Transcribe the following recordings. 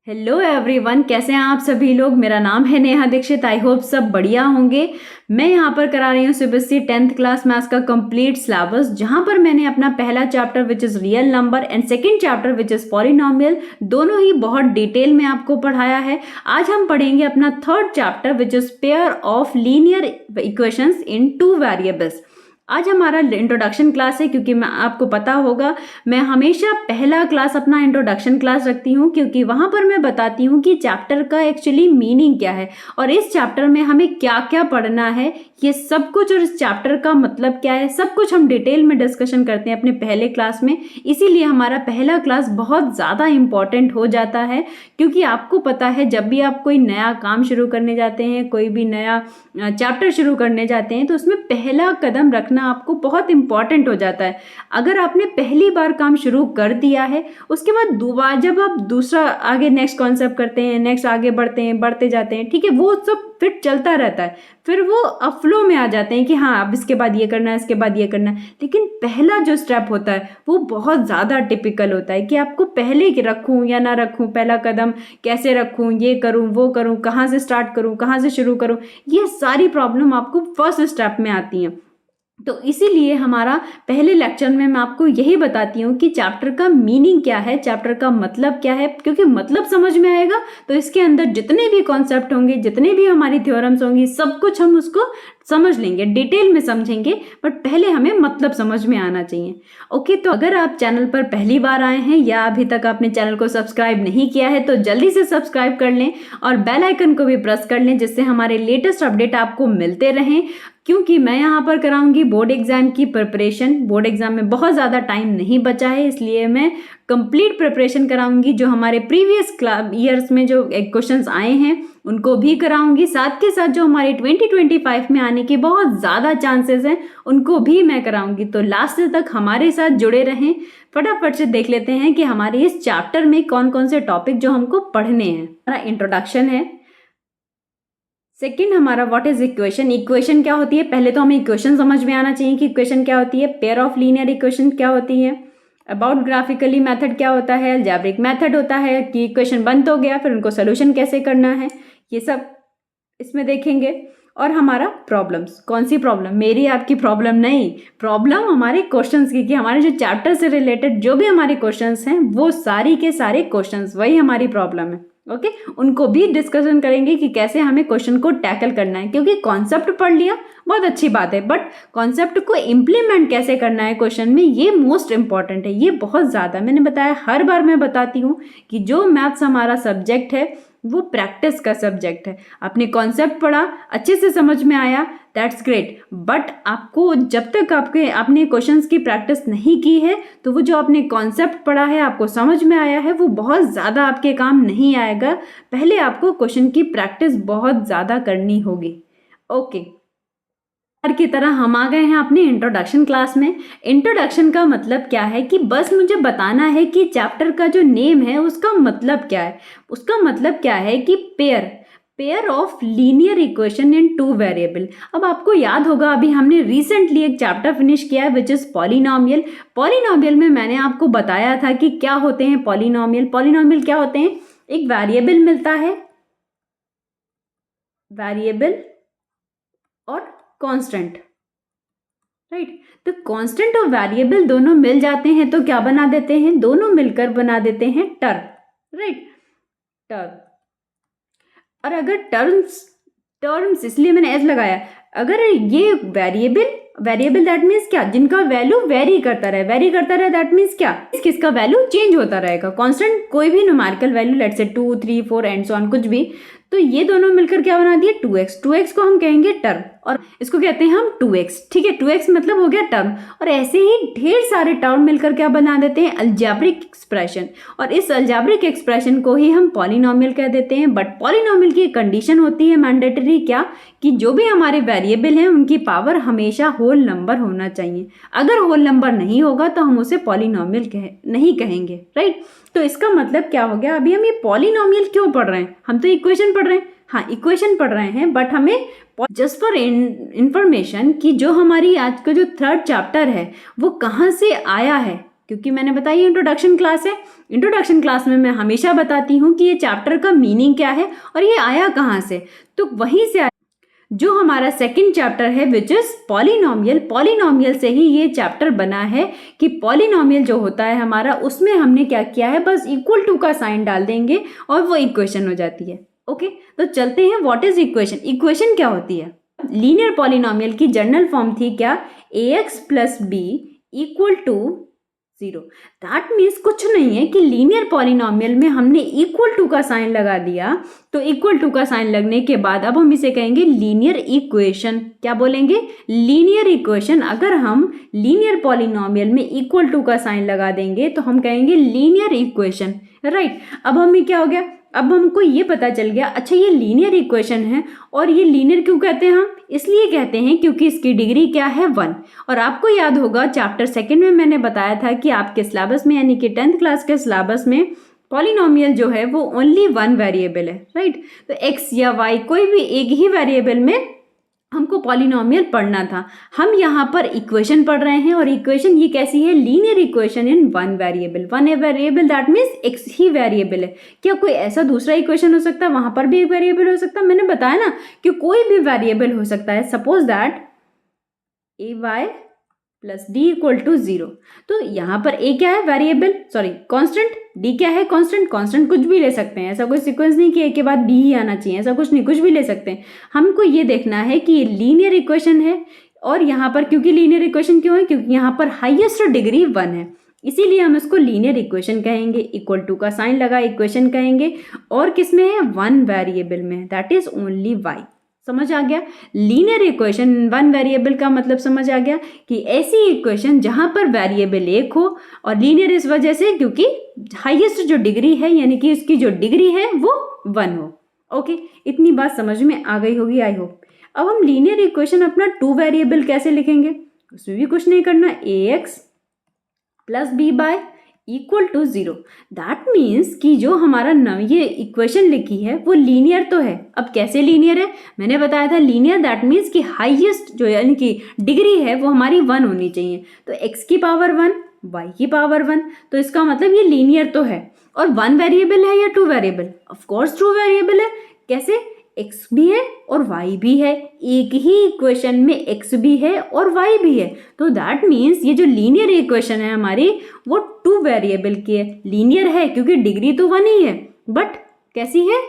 Hello everyone, कैसे हैं आप सभी लोग। मेरा नाम है नेहा दीक्षित। आई होप सब बढ़िया होंगे। मैं यहाँ पर करा रही हूँ सीबीएसई 10th क्लास मैथ्स का कंप्लीट सिलेबस, जहाँ पर मैंने अपना पहला chapter which is real number and second chapter which is polynomial दोनों ही बहुत डिटेल में आपको पढ़ाया है। आज हम पढ़ेंगे अपना third chapter which is pair of linear equations in two variables. आज हमारा इंट्रोडक्शन क्लास है, क्योंकि मैं आपको पता होगा मैं हमेशा पहला क्लास अपना इंट्रोडक्शन क्लास रखती हूँ, क्योंकि वहाँ पर मैं बताती हूँ कि चैप्टर का एक्चुअली मीनिंग क्या है और इस चैप्टर में हमें क्या क्या पढ़ना है, ये सब कुछ, और इस चैप्टर का मतलब क्या है, सब कुछ हम डिटेल में डिस्कशन करते हैं अपने पहले क्लास में। इसीलिए हमारा पहला क्लास बहुत ज़्यादा इम्पॉर्टेंट हो जाता है, क्योंकि आपको पता है जब भी आप कोई नया काम शुरू करने जाते हैं, कोई भी नया चैप्टर शुरू करने जाते हैं, तो उसमें पहला कदम रखना आपको बहुत इंपॉर्टेंट हो जाता है। अगर आपने पहली बार काम शुरू कर दिया है, उसके बाद दोबारा जब आप दूसरा आगे नेक्स्ट कॉन्सेप्ट करते हैं, नेक्स्ट आगे बढ़ते जाते हैं, ठीक है, वो सब फिर चलता रहता है, फिर वो अब फ्लो में आ जाते हैं कि हाँ अब इसके बाद ये करना है, इसके बाद ये करना है। लेकिन पहला जो स्टेप होता है वो बहुत ज़्यादा टिपिकल होता है कि आपको पहले रखूँ या ना रखूँ, पहला कदम कैसे रखूँ, ये करूँ वो करूँ, कहाँ से स्टार्ट करूँ, कहाँ से शुरू करूँ, ये सारी प्रॉब्लम आपको फर्स्ट स्टेप में आती हैं। तो इसीलिए हमारा पहले लेक्चर में मैं आपको यही बताती हूँ कि चैप्टर का मीनिंग क्या है, चैप्टर का मतलब क्या है, क्योंकि मतलब समझ में आएगा तो इसके अंदर जितने भी कॉन्सेप्ट होंगे, जितने भी हमारी थ्योरम्स होंगी, सब कुछ हम उसको समझ लेंगे, डिटेल में समझेंगे, बट पहले हमें मतलब समझ में आना चाहिए। ओके, तो अगर आप चैनल पर पहली बार आए हैं या अभी तक आपने चैनल को सब्सक्राइब नहीं किया है तो जल्दी से सब्सक्राइब कर लें और बेल आइकन को भी प्रेस कर लें, जिससे हमारे लेटेस्ट अपडेट आपको मिलते रहें। क्योंकि मैं यहाँ पर कराऊंगी बोर्ड एग्जाम की प्रिपरेशन। बोर्ड एग्जाम में बहुत ज़्यादा टाइम नहीं बचा है, इसलिए मैं कंप्लीट प्रिपरेशन कराऊंगी। जो हमारे प्रीवियस ईयर्स में जो क्वेश्चंस आए हैं उनको भी कराऊंगी, साथ के साथ जो हमारे 2025 में आने के बहुत ज़्यादा चांसेस हैं उनको भी मैं कराऊंगी। तो लास्ट तक हमारे साथ जुड़े रहें। फटाफट से देख लेते हैं कि हमारे इस चैप्टर में कौन कौन से टॉपिक जो हमको पढ़ने हैं। हमारा इंट्रोडक्शन है। सेकेंड हमारा व्हाट इज इक्वेशन। इक्वेशन क्या होती है, पहले तो हमें इक्वेशन समझ में आना चाहिए कि इक्वेशन क्या होती है, पेयर ऑफ लीनियर इक्वेशन क्या होती है, अबाउट ग्राफिकली मेथड क्या होता है, अलजेब्रिक मेथड होता है कि इक्वेशन बन तो गया, फिर उनको सोल्यूशन कैसे करना है, ये सब इसमें देखेंगे। और हमारा प्रॉब्लम्स, कौन सी प्रॉब्लम, मेरी आपकी प्रॉब्लम नहीं, प्रॉब्लम हमारे क्वेश्चंस की, कि हमारे जो चैप्टर से रिलेटेड जो भी हमारे क्वेश्चंस हैं वो सारी के सारे क्वेश्चंस वही हमारी प्रॉब्लम है। ओके, उनको भी डिस्कशन करेंगे कि कैसे हमें क्वेश्चन को टैकल करना है, क्योंकि कॉन्सेप्ट पढ़ लिया बहुत अच्छी बात है, बट कॉन्सेप्ट को इम्प्लीमेंट कैसे करना है क्वेश्चन में, ये मोस्ट इंपॉर्टेंट है। ये बहुत ज़्यादा, मैंने बताया, हर बार मैं बताती हूँ कि जो मैथ्स हमारा सब्जेक्ट है वो प्रैक्टिस का सब्जेक्ट है। आपने कॉन्सेप्ट पढ़ा, अच्छे से समझ में आया, दैट्स ग्रेट, बट आपको जब तक आपने क्वेश्चंस की प्रैक्टिस नहीं की है तो वो जो आपने कॉन्सेप्ट पढ़ा है, आपको समझ में आया है, वो बहुत ज़्यादा आपके काम नहीं आएगा। पहले आपको क्वेश्चन की प्रैक्टिस बहुत ज़्यादा करनी होगी। ओके, की तरह हम आ गए हैं अपने इंट्रोडक्शन क्लास में। इंट्रोडक्शन का मतलब क्या है कि बस मुझे बताना है कि चैप्टर का जो नेम है उसका मतलब क्या है। उसका मतलब क्या है कि pair of linear equation in two variable. अब आपको याद होगा, अभी हमने रिसेंटली एक चैप्टर फिनिश किया है विच इज पॉलिनोमियल। पॉलिनोमियल में मैंने आपको बताया था कि क्या होते हैं पॉलिनोमियल। पॉलिनोमियल क्या होते हैं, एक वेरिएबल मिलता है, वेरिएबल और कांस्टेंट, राइट। तो कांस्टेंट और वेरिएबल दोनों मिल जाते हैं तो क्या बना देते हैं, दोनों मिलकर बना देते हैं टर्म, राइट, टर्म। और अगर टर्म्स इसलिए मैंने एस लगाया, अगर ये वेरिएबल दैट मीन्स क्या, जिनका वैल्यू वेरी करता रहे, दैट मीन्स क्या, किसका वैल्यू चेंज होता रहेगा। कांस्टेंट कोई भी numerical value, let's say 2 3 4 and so on, कुछ भी, तो ये दोनों मिलकर क्या बना दिए 2x। 2x को हम कहेंगे टर्म और इसको कहते हैं हम 2x, ठीक है। 2x मतलब हो गया टर्म, और ऐसे ही ढेर सारे टर्म मिलकर क्या बना देते हैं, अलजेब्रिक एक्सप्रेशन। और इस अलजेब्रिक एक्सप्रेशन को ही हम पॉलिनोमियल कह देते हैं। बट पॉलिनोमियल की एक कंडीशन होती है मैंडेटरी, क्या, कि जो भी हमारे वेरिएबल हैं उनकी पावर हमेशा होल नंबर होना चाहिए। अगर होल नंबर नहीं होगा तो हम उसे पॉलिनोमियल नहीं कहेंगे, राइट। तो इसका मतलब क्या हो गया, अभी हम ये पॉलिनोमियल क्यों पढ़ रहे हैं, हम तो इक्वेशन पढ़ रहे हैं, हाँ इक्वेशन पढ़ रहे हैं, बट हमें जस्ट फॉर इंफॉर्मेशन कि जो हमारी आज का जो थर्ड चैप्टर है वो कहाँ से आया है, क्योंकि मैंने बताया इंट्रोडक्शन क्लास है। इंट्रोडक्शन क्लास में मैं हमेशा बताती हूँ कि ये चैप्टर का मीनिंग क्या है और ये आया कहाँ से। तो वहीं से जो हमारा सेकंड चैप्टर है विच इज पॉलिनोमियल, पॉलिनोमियल से ही ये चैप्टर बना है कि पॉलिनोमियल जो होता है हमारा, उसमें हमने क्या किया है, बस इक्वल टू का साइन डाल देंगे और वो इक्वेशन हो जाती है। ओके, तो चलते हैं व्हाट इज इक्वेशन। इक्वेशन क्या होती है? लीनियर पॉलिनोमियल की जनरल फॉर्म थी क्या, ax plus B equal to 0। That means कुछ नहीं है कि लीनियर पॉलिनोमियल में हमने इक्वल टू का साइन लगा दिया, तो इक्वल टू का साइन लगने के बाद अब हम इसे कहेंगे लीनियर इक्वेशन। क्या बोलेंगे? Linear equation. अगर हम लीनियर पॉलिनोमियल में इक्वल टू का साइन लगा देंगे तो हम कहेंगे लीनियर इक्वेशन, राइट। अब हमें क्या हो गया, अब हमको ये पता चल गया, अच्छा ये लीनियर इक्वेशन है। और ये लीनियर क्यों कहते हैं? हम इसलिए कहते हैं क्योंकि इसकी डिग्री क्या है, 1। और आपको याद होगा चैप्टर सेकंड में मैंने बताया था कि आपके सिलेबस में यानी कि 10th क्लास के सिलेबस में पॉलिनोमियल जो है वो ओनली 1 वेरिएबल है, राइट। तो x या y कोई भी एक ही वेरिएबल में हमको पॉलिनोमियल पढ़ना था। हम यहाँ पर इक्वेशन पढ़ रहे हैं और इक्वेशन ये कैसी है, linear equation in 1 variable. 1 variable that means x he variable है। क्या कोई ऐसा दूसरा इक्वेशन हो सकता है, वहां पर भी एक वेरिएबल हो सकता है? मैंने बताया ना कि कोई भी वेरिएबल हो सकता है। Suppose that ay plus D equal to 0। तो यहाँ पर a क्या है, वेरिएबल, सॉरी कॉन्स्टेंट। d क्या है, कॉन्स्टेंट। कॉन्स्टेंट कुछ भी ले सकते हैं, ऐसा कोई सीक्वेंस नहीं कि a के बाद b ही आना चाहिए, ऐसा कुछ नहीं, कुछ भी ले सकते हैं। हमको ये देखना है कि ये लीनियर इक्वेशन है। और यहाँ पर क्योंकि लीनियर इक्वेशन क्यों है, क्योंकि यहाँ पर हाईएस्ट डिग्री 1 है, इसीलिए हम इसको लीनियर इक्वेशन कहेंगे। इक्वल टू का साइन लगा इक्वेशन कहेंगे। और किस में है, 1 वेरिएबल में, दैट इज ओनली y। समझ आ गया? लीनियर इक्वेशन 1 वेरिएबल का मतलब समझ आ गया कि ऐसी इक्वेशन जहां पर वेरिएबल एक हो, और लीनियर इस वजह से क्योंकि हाईएस्ट जो डिग्री है यानी कि इसकी जो डिग्री है वो 1 हो। ओके, इतनी बात समझ में आ गई होगी आई होप। अब हम लीनियर इक्वेशन अपना 2 वेरिएबल कैसे लिखेंगे, उसमें भी कुछ नहीं करना, ax plus B by equal to 0। That means कि जो हमारा ये इक्वेशन लिखी है वो लीनियर तो है। अब कैसे लीनियर है, मैंने बताया था लीनियर दैट मीन्स कि हाईएस्ट जो यानी कि डिग्री है वो हमारी 1 होनी चाहिए। तो x की पावर 1, y की पावर 1, तो इसका मतलब ये लीनियर तो है। और 1 वेरिएबल है या 2 वेरिएबल? ऑफ कोर्स 2 वेरिएबल है। कैसे? x भी है और y भी है, एक ही इक्वेशन में x भी है और y भी है। तो दैट मीन्स ये जो लीनियर इक्वेशन है हमारी वो 2 वेरिएबल की है। लीनियर है क्योंकि डिग्री तो 1 ही है, बट कैसी है,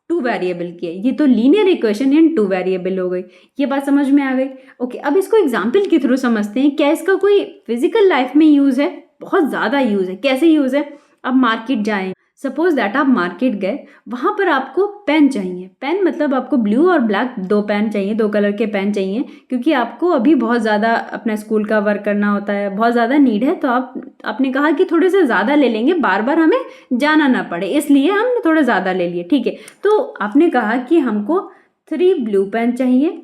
2 वेरिएबल की है। ये तो लीनियर इक्वेशन इन 2 वेरिएबल हो गई। ये बात समझ में आ गई। ओके, अब इसको एग्जाम्पल के थ्रू समझते हैं। क्या इसका कोई फिजिकल लाइफ में यूज है? बहुत ज्यादा यूज है। कैसे यूज है? अब मार्केट जाएं, सपोज दैट आप मार्केट गए, वहां पर आपको पेन चाहिए। पेन मतलब आपको ब्लू और ब्लैक 2 पेन चाहिए, 2 कलर के पेन चाहिए, क्योंकि आपको अभी बहुत ज़्यादा अपना स्कूल का वर्क करना होता है, बहुत ज़्यादा नीड है। तो आपने कहा कि थोड़े से ज़्यादा ले लेंगे, बार बार हमें जाना ना पड़े, इसलिए हमने थोड़े ज़्यादा ले लिए, ठीक है। तो आपने कहा कि हमको 3 ब्लू पेन चाहिए,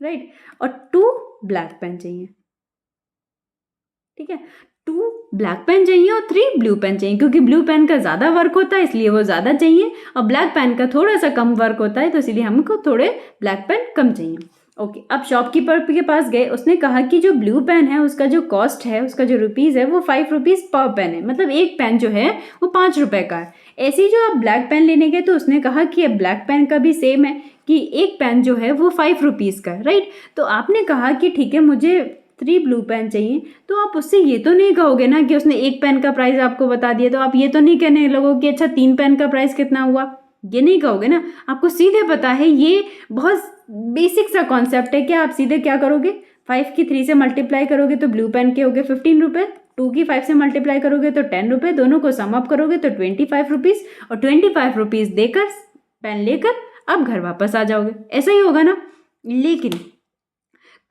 राइट, और 2 ब्लैक पेन चाहिए, ठीक है। 2 ब्लैक पेन चाहिए और 3 ब्लू पेन चाहिए, क्योंकि ब्लू पेन का ज़्यादा वर्क होता है इसलिए वो ज़्यादा चाहिए, और ब्लैक पेन का थोड़ा सा कम वर्क होता है तो इसलिए हमको थोड़े ब्लैक पेन कम चाहिए। ओके, अब शॉपकीपर के पास गए, उसने कहा कि जो ब्लू पेन है उसका जो कॉस्ट है, उसका जो रुपीज़ है वो 5 रुपीज़ पर पेन है, मतलब एक पेन जो है वो 5 रुपये का है। ऐसे ही जो आप ब्लैक पेन लेने गए तो उसने कहा कि अब ब्लैक पेन का भी सेम है कि एक पेन जो है वो 5 रुपीज़ का है, राइट। तो आपने कहा कि ठीक है मुझे 3 ब्लू पेन चाहिए, तो आप उससे ये तो नहीं कहोगे ना कि उसने एक पेन का प्राइस आपको बता दिया, तो आप ये तो नहीं कहने लगोगे कि अच्छा 3 पेन का प्राइस कितना हुआ, ये नहीं कहोगे ना। आपको सीधे पता है, ये बहुत बेसिक सा कॉन्सेप्ट है। क्या आप सीधे क्या करोगे, 5 की 3 से मल्टीप्लाई करोगे तो ब्लू पेन के हो गए 15 रुपये, 2 की 5 से मल्टीप्लाई करोगे तो 10 रुपये, दोनों को सम अप करोगे तो 25 रुपीज़, और 25 रुपीज़ देकर पेन लेकर आप घर वापस आ जाओगे। ऐसा ही होगा ना। लेकिन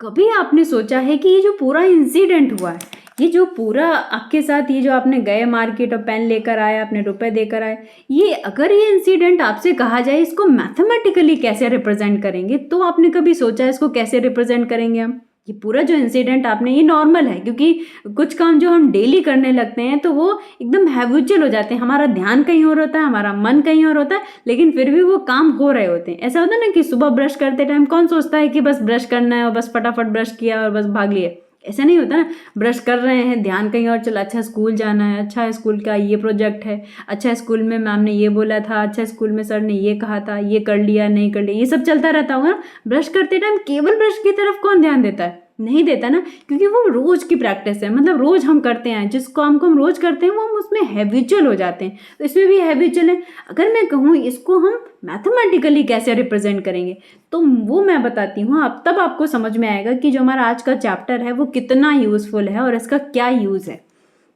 कभी आपने सोचा है कि ये जो पूरा इंसिडेंट हुआ है, ये जो पूरा आपके साथ, ये जो आपने गए मार्केट और पेन लेकर आए, अपने रुपए देकर आए, ये अगर ये इंसिडेंट आपसे कहा जाए इसको मैथमेटिकली कैसे रिप्रेजेंट करेंगे, तो आपने कभी सोचा इसको कैसे रिप्रेजेंट करेंगे हम? ये पूरा जो इंसिडेंट आपने, ये नॉर्मल है क्योंकि कुछ काम जो हम डेली करने लगते हैं तो वो एकदम हैबिचुअल हो जाते हैं, हमारा ध्यान कहीं और होता है, हमारा मन कहीं और होता है, लेकिन फिर भी वो काम हो रहे होते हैं। ऐसा होता है ना कि सुबह ब्रश करते टाइम कौन सोचता है कि बस ब्रश करना है और बस फटाफट ब्रश किया और बस भाग लिए, ऐसा नहीं होता ना, ब्रश कर रहे हैं, ध्यान कहीं और चला, अच्छा स्कूल जाना है, अच्छा स्कूल का ये प्रोजेक्ट है, अच्छा स्कूल में मैम ने ये बोला था, अच्छा स्कूल में सर ने ये कहा था, ये कर लिया नहीं कर लिया, ये सब चलता रहता होगा ना। ब्रश करते टाइम केवल ब्रश की तरफ कौन ध्यान देता है? नहीं देता ना, क्योंकि वो रोज की प्रैक्टिस है, मतलब रोज हम करते हैं, जिस काम को हम रोज करते हैं वो हम उसमें हैबिचुअल हो जाते हैं। तो इसमें भी हैबिचुअल है। अगर मैं कहूँ इसको हम मैथमेटिकली कैसे रिप्रेजेंट करेंगे, तो वो मैं बताती हूँ, अब तब आपको समझ में आएगा कि जो हमारा आज का चैप्टर है वो कितना यूजफुल है और इसका क्या यूज़ है।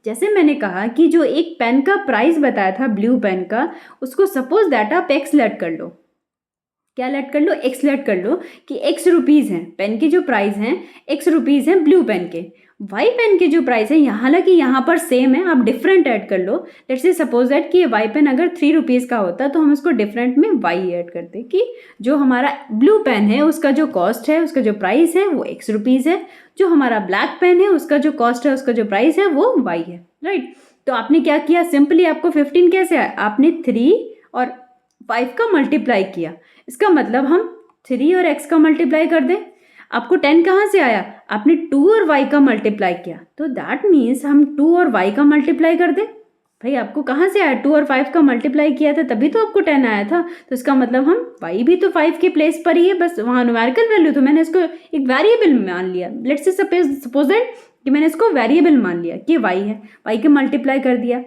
जैसे मैंने कहा कि जो एक पेन का प्राइस बताया था, ब्लू पेन का, उसको सपोज दैट आप एक्स लेट कर लो। क्या लेट कर लो? एक्स लेट कर लो कि एक्स रुपीज़ हैं पेन के जो प्राइस हैं, एक्स रुपीज़ हैं ब्लू पेन के। वाई पेन के जो प्राइस है, हालांकि यहाँ पर सेम है, आप डिफरेंट ऐड कर लो। लेट्स से सपोज दैट कि ये वाई पेन अगर 3 रुपीज़ का होता तो हम उसको डिफरेंट में वाई ऐड करते कि जो हमारा ब्लू पेन है उसका जो कॉस्ट है, उसका जो प्राइस है वो एक्स रुपीज़ है, जो हमारा ब्लैक पेन है उसका जो कॉस्ट है, उसका जो प्राइस है वो वाई है, राइट। तो आपने क्या किया, सिंपली आपको 15 कैसे आया, आपने 3 और 5 का मल्टीप्लाई किया। इसका मतलब हम 3 और x का मल्टीप्लाई कर दें। आपको 10 कहाँ से आया, आपने 2 और y का मल्टीप्लाई किया, तो दैट मीन्स हम 2 और y का मल्टीप्लाई कर दें। भाई आपको कहाँ से आया, 2 और 5 का मल्टीप्लाई किया था तभी तो आपको 10 आया था। तो इसका मतलब हम y भी तो 5 के प्लेस पर ही है, बस वहाँ न्यूमेरिकल वैल्यू, तो मैंने इसको एक वेरिएबल मान लिया। लेट्स से सपोज दैट कि मैंने इसको वेरिएबल मान लिया कि y है, y के मल्टीप्लाई कर दिया,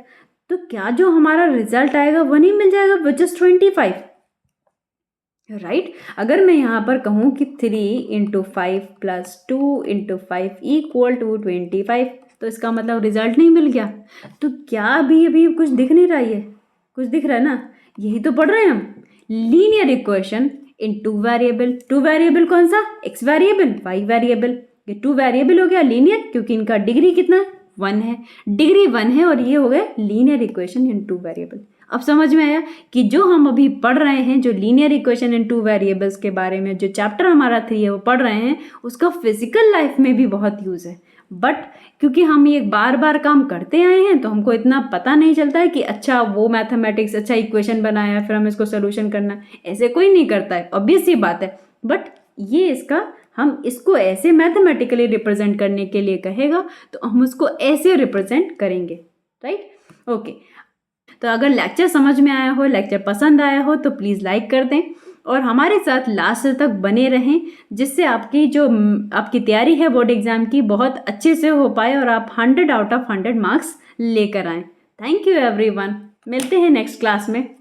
तो क्या जो हमारा रिजल्ट आएगा वो नहीं मिल जाएगा, विच इज 25, राइट। अगर मैं यहाँ पर कहूँ कि 3 into 5 plus 2 into 5 equal to 25, तो इसका मतलब रिजल्ट नहीं मिल गया। तो क्या अभी कुछ दिख नहीं रहा है, कुछ दिख रहा है ना, यही तो पढ़ रहे हैं हम, linear equation in two variable. Two variable कौन सा, एक्स वेरिएबल, वाई वेरिएबल। ये टू वेरिएबल हो गया लीनियर, क्योंकि इनका डिग्री कितना है, 1 है, डिग्री 1 है, और ये हो गए linear equation in two variable. अब समझ में आया कि जो हम अभी पढ़ रहे हैं, जो linear equation in two variables के बारे में जो चैप्टर हमारा 3 है वो पढ़ रहे हैं, उसका फिजिकल लाइफ में भी बहुत यूज़ है। बट क्योंकि हम ये बार बार काम करते आए हैं तो हमको इतना पता नहीं चलता है कि अच्छा वो मैथमेटिक्स, अच्छा इक्वेशन बनाया फिर हम इसको सोल्यूशन करना, ऐसे कोई नहीं करता है, ऑब्वियस सी बात है। बट ये इसका, हम इसको ऐसे मैथमेटिकली रिप्रेजेंट करने के लिए कहेगा तो हम उसको ऐसे रिप्रेजेंट करेंगे, राइट। ओके, तो अगर लेक्चर समझ में आया हो, लेक्चर पसंद आया हो तो प्लीज़ लाइक कर दें और हमारे साथ लास्ट तक बने रहें, जिससे आपकी जो आपकी तैयारी है बोर्ड एग्ज़ाम की बहुत अच्छे से हो पाए और आप 100 आउट ऑफ 100 मार्क्स लेकर आएँ। थैंक यू एवरीवन, मिलते हैं नेक्स्ट क्लास में।